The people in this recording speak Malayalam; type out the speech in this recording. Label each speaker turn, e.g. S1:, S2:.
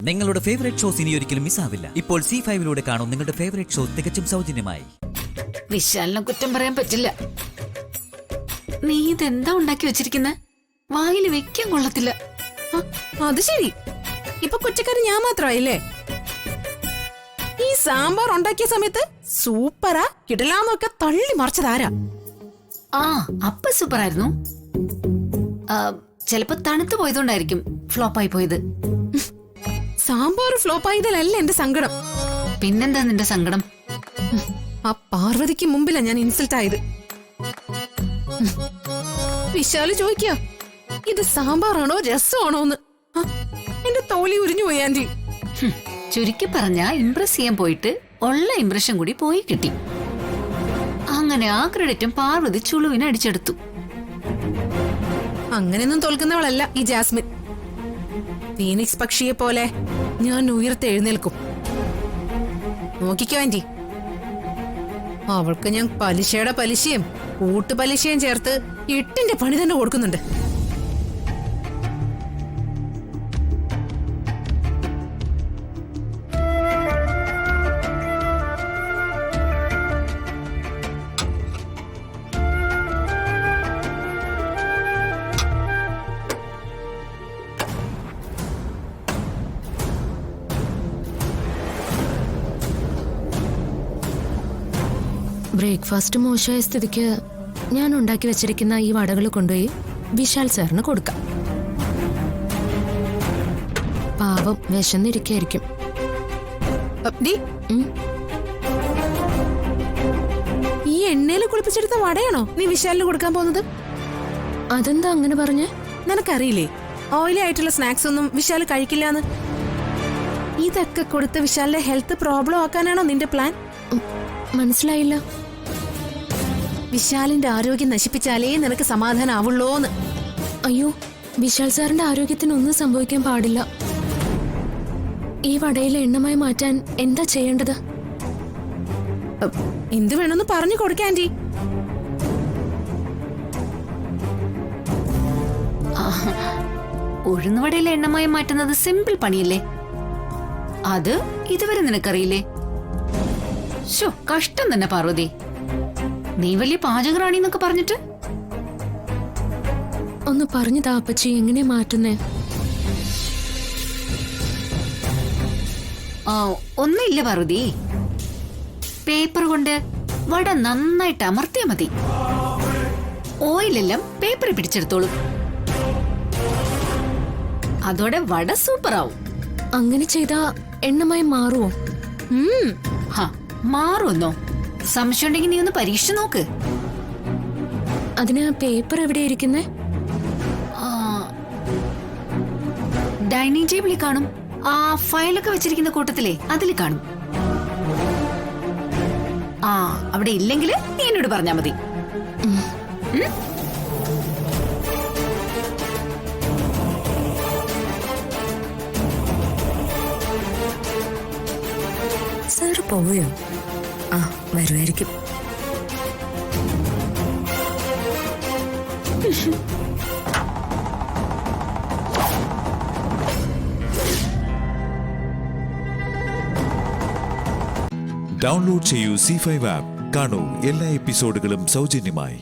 S1: നിങ്ങളുടെ ഫേവറേറ്റ് ഷോസ് ഇനി ഒരിക്കലും മിസ്സാവില്ല. ഇപ്പോൾ C5 കാണും നിങ്ങളുടെ ഫേവറേറ്റ് ഷോ തികച്ചും സൗജന്യമായി.
S2: വിശാലിനെ കുറ്റം പറയാൻ പറ്റില്ല. നീ ഇതെന്താ ഉണ്ടാക്കി വെച്ചിരിക്കുന്നെ? വായിൽ വെക്കാൻ കൊള്ളത്തില്ല.
S3: അത് ശരി, ഇപ്പൊ കുറ്റക്കാരി ഞാൻ മാത്രമായില്ലേ? ഈ സാമ്പാർ ഉണ്ടാക്കിയ സമയത്ത് സൂപ്പറാ കിടലാന്നൊക്കെ തള്ളി മറിച്ചതാരാ?
S2: ആ, അപ്പ സൂപ്പർ ആയിരുന്നു. ചിലപ്പോ തണുത്തു പോയതുകൊണ്ടായിരിക്കും ഫ്ലോപ്പായി പോയത്.
S3: സാമ്പാർ ഫ്ലോപ്പായതിലല്ല എന്റെ സങ്കടം.
S2: പിന്നെന്താ നിന്റെ സങ്കടം?
S3: ആ പാർവതിക്ക് മുമ്പിലാ ഞാൻ ഇൻസൾട്ട് ആയത്. വിശാല് ചോദിക്കുക, ഇത് സാമ്പാറാണോ രസമാണോന്ന്? എന്റെ തോലി ഉരിഞ്ഞു പോയി ആന്റി.
S2: ചുരുക്കി പറഞ്ഞ ഇംപ്രസ് ചെയ്യാൻ പോയിട്ട് ഉള്ള ഇംപ്രഷൻ കൂടി പോയി കിട്ടി. അങ്ങനെ ആ ക്രെഡിറ്റും പാർവതി ചുളുവിനെ അടിച്ചെടുത്തു.
S3: അങ്ങനെയൊന്നും തോൽക്കുന്നവളല്ല ഈ ജാസ്മിൻ. ഫീനിക്സ് പക്ഷിയെ പോലെ ഞാൻ ഉയർത്തെഴുന്നേൽക്കും. നോക്കിക്കോ ആന്റി, അവൾക്ക് ഞാൻ പലിശയുടെ പലിശയും കൂട്ടുപലിശയും ചേർത്ത് 8ന്റെ പണി തന്നെ കൊടുക്കുന്നുണ്ട്.
S4: ബ്രേക്ക്ഫാസ്റ്റ് മോശമായ സ്ഥിതിക്ക് ഞാൻ ഉണ്ടാക്കി വെച്ചിരിക്കുന്ന ഈ വടകൾ കൊണ്ടുപോയി വിശാൽ സാറിന് കൊടുക്കാം. പാവം വിശന്നിരിക്കായിരിക്കും.
S3: ഈ എണ്ണയിൽ കുളിപ്പിച്ചെടുത്ത വടയാണോ നീ വിശാലിന് കൊടുക്കാൻ പോകുന്നത്?
S4: അതെന്താ അങ്ങനെ പറഞ്ഞേ?
S3: നിനക്കറിയില്ലേ ഓയിലി ആയിട്ടുള്ള സ്നാക്സ് ഒന്നും വിശാൽ കഴിക്കില്ലാന്ന്? ഇതൊക്കെ കൊടുത്ത് വിശാലിന്റെ ഹെൽത്ത് പ്രോബ്ലം ആക്കാനാണോ നിന്റെ പ്ലാൻ?
S4: മനസ്സിലായില്ല.
S3: വിശാലിന്റെ ആരോഗ്യം നശിപ്പിച്ചാലേ നിനക്ക് സമാധാനാവുള്ളൂന്ന്.
S4: അയ്യോ, വിശാൽ സാറിന്റെ ആരോഗ്യത്തിന് ഒന്നും സംഭവിക്കാൻ പാടില്ല. ഈ വടയിലെ എണ്ണമായി മാറ്റാൻ എന്താ ചെയ്യേണ്ടത്?
S3: എന്ത് വേണമെന്ന് പറഞ്ഞു കൊടുക്ക ആന്റി.
S2: ഉഴുന്നുവടയിലെ എണ്ണമായി മാറ്റുന്നത് സിമ്പിൾ പണിയല്ലേ? അത് ഇതുവരെ നിനക്കറിയില്ലേ? കഷ്ടം തന്നെ പാർവതി, നീ വലിയ പാചകറാണിന്നൊക്കെ പറഞ്ഞിട്ട്.
S4: ഒന്ന് പറഞ്ഞു താ അപ്പച്ചി, എങ്ങനെ മാറ്റുന്നേ?
S2: ഒന്നുമില്ല പാർവതി, പേപ്പർ കൊണ്ട് വട നന്നായിട്ട് അമർത്തിയാ മതി. ഓയിലെല്ലാം പേപ്പറിൽ പിടിച്ചെടുത്തോളും. അതോടെ വട സൂപ്പറാവും.
S4: അങ്ങനെ ചെയ്താ എണ്ണമായി മാറുമോ?
S2: മാറുമെന്നോ? സംശയം ഉണ്ടെങ്കിൽ നീ ഒന്ന് പരീക്ഷ നോക്ക്.
S4: അതിന് പേപ്പർ എവിടെ ഇരിക്കുന്നേ?
S2: ഡൈനിങ് ടേബിളിൽ കാണും. ആ ഫയലൊക്കെ വെച്ചിരിക്കുന്ന കൂട്ടത്തിലെ അതിൽ കാണും. അവിടെ ഇല്ലെങ്കിൽ നീ എന്നോട് പറഞ്ഞാ മതി.
S4: സാറ് പോയോ? വരുമായിരിക്കും.
S5: ഡൗൺലോഡ് ചെയ്യൂ C5 ആപ്പ്. കാണൂ എല്ലാ എപ്പിസോഡുകളും സൗജന്യമായി.